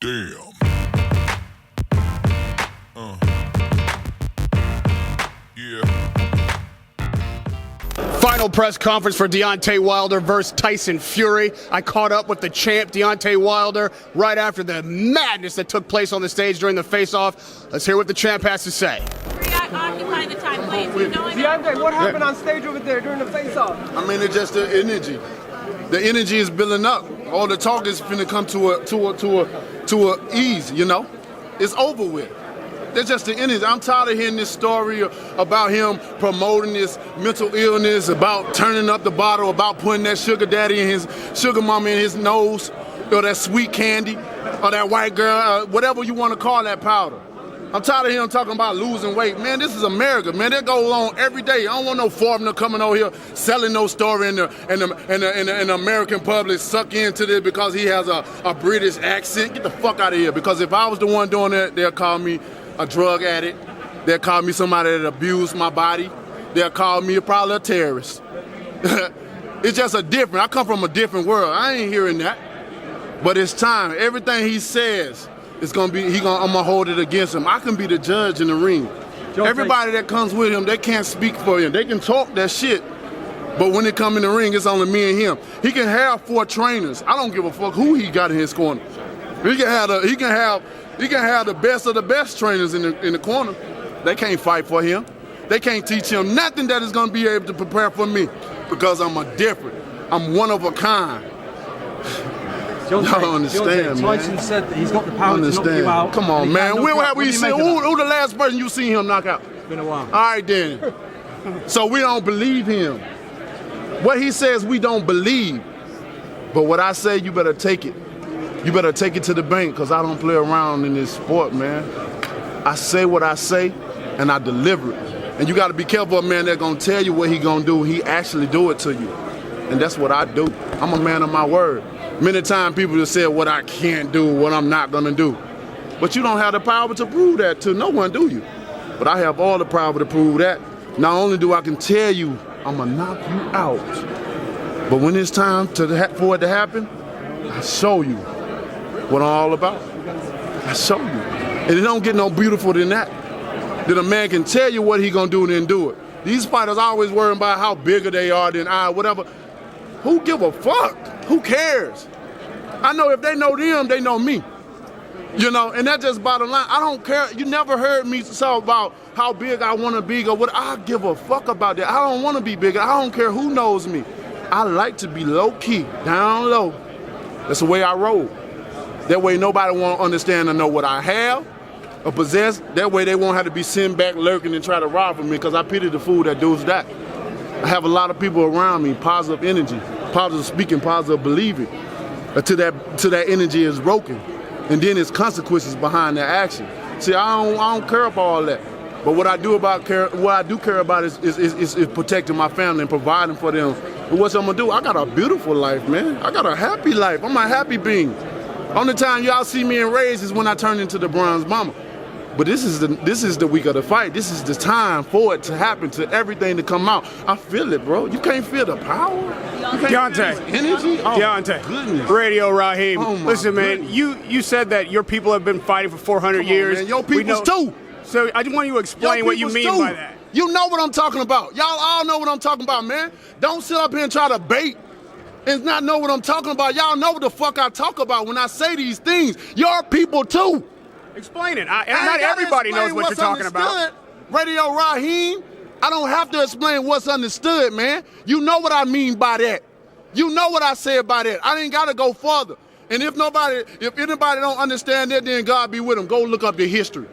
Damn. Yeah. Final press conference for Deontay Wilder versus Tyson Fury. I caught up with the champ, Deontay Wilder, right after the madness that took place on the stage during the face-off. Let's hear what the champ has to say. Occupy the time, please. Deontay, what happened on stage over there during the face-off? I mean, it's just the energy. The energy is building up. All the talk is finna come to a ease, you know? It's over with. It's just the energy. I'm tired of hearing this story about him promoting this mental illness, about turning up the bottle, about putting that sugar daddy and his sugar mama in his nose, or that sweet candy, or that white girl, whatever you want to call that powder. I'm tired of him talking about losing weight. Man, this is America, man. That goes on every day. I don't want no foreigner coming over here selling no story and the American public suck into this because he has a British accent. Get the fuck out of here. Because if I was the one doing that, they'll call me a drug addict. They'll call me somebody that abused my body. They'll call me probably a terrorist. It's just a different, I come from a different world. I ain't hearing that. But it's time. Everything he says, it's gonna be, I'm gonna hold it against him. I can be the judge in the ring. Everybody that comes with him, they can't speak for him. They can talk that shit, but when they come in the ring, it's only me and him. He can have 4 trainers. I don't give a fuck who he got in his corner. He can have the best of the best trainers in the corner. They can't fight for him. They can't teach him nothing that is gonna be able to prepare for me because I'm I'm one of a kind. Y'all don't understand, man. Tyson said that he's got the power to knock you out. Come on, man. When have we seen who the last person you seen him knock out? It's been a while. All right, then. So we don't believe him. What he says, we don't believe. But what I say, you better take it. You better take it to the bank, because I don't play around in this sport, man. I say what I say, and I deliver it. And you got to be careful of a man that's going to tell you what he going to do. He actually do it to you. And that's what I do. I'm a man of my word. Many times people have said what I can't do, what I'm not gonna do. But you don't have the power to prove that to no one, do you? But I have all the power to prove that. Not only do I can tell you, I'm gonna knock you out, but when it's time for it to happen, I show you what I'm all about. I show you. And it don't get no beautiful than that. That a man can tell you what he gonna do and then do it. These fighters always worrying about how bigger they are than I, whatever. Who give a fuck? Who cares? I know if they know them, they know me. You know, and that's just bottom line. I don't care. You never heard me talk about how big I want to be or what. I give a fuck about that. I don't want to be bigger. I don't care who knows me. I like to be low key, down low. That's the way I roll. That way nobody won't understand or know what I have or possess. That way they won't have to be sitting back lurking and try to rob from me, because I pity the fool that does that. I have a lot of people around me, positive energy, positive speaking, positive believing, until that energy is broken. And then there's consequences behind that action. See, I don't care about all that. But what I do care about is protecting my family and providing for them. But what I'm gonna do? I got a beautiful life, man. I got a happy life. I'm a happy being. Only time y'all see me enraged is when I turn into the bronze mama. But this is the week of the fight. This is the time for it to happen, to everything to come out. I feel it, bro. You can't feel the power. Deontay. Energy? Oh, Deontay. Goodness. Radio Rahim. Oh, my Listen, man, goodness. you said that your people have been fighting for 400 years. Man, your peoples too. So I just want you to explain what you mean by that. You know what I'm talking about. Y'all all know what I'm talking about, man. Don't sit up here and try to bait and not know what I'm talking about. Y'all know what the fuck I talk about when I say these things. Your people too. Explain it. Not everybody knows what you're talking about. Radio Rahim, I don't have to explain what's understood, man. You know what I mean by that. You know what I say about that. I ain't got to go further. And if anybody don't understand that, then God be with them. Go look up the history.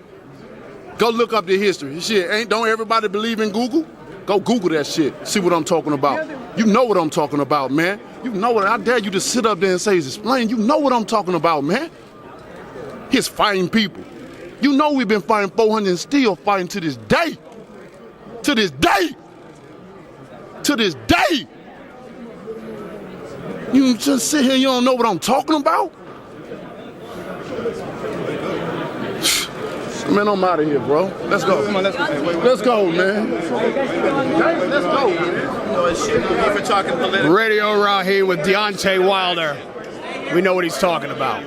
Go look up the history. Shit, don't everybody believe in Google? Go Google that shit. See what I'm talking about. You know what I'm talking about, man. You know what. I dare you to sit up there and say, explain. You know what I'm talking about, man. He's fighting people. You know we've been fighting 400 and still fighting to this day. To this day. To this day. You just sit here and you don't know what I'm talking about? Man, I'm out of here, bro. Let's go. Come on, let's go. Let's go, man. Let's go, man. Radio Rahim with Deontay Wilder. We know what he's talking about.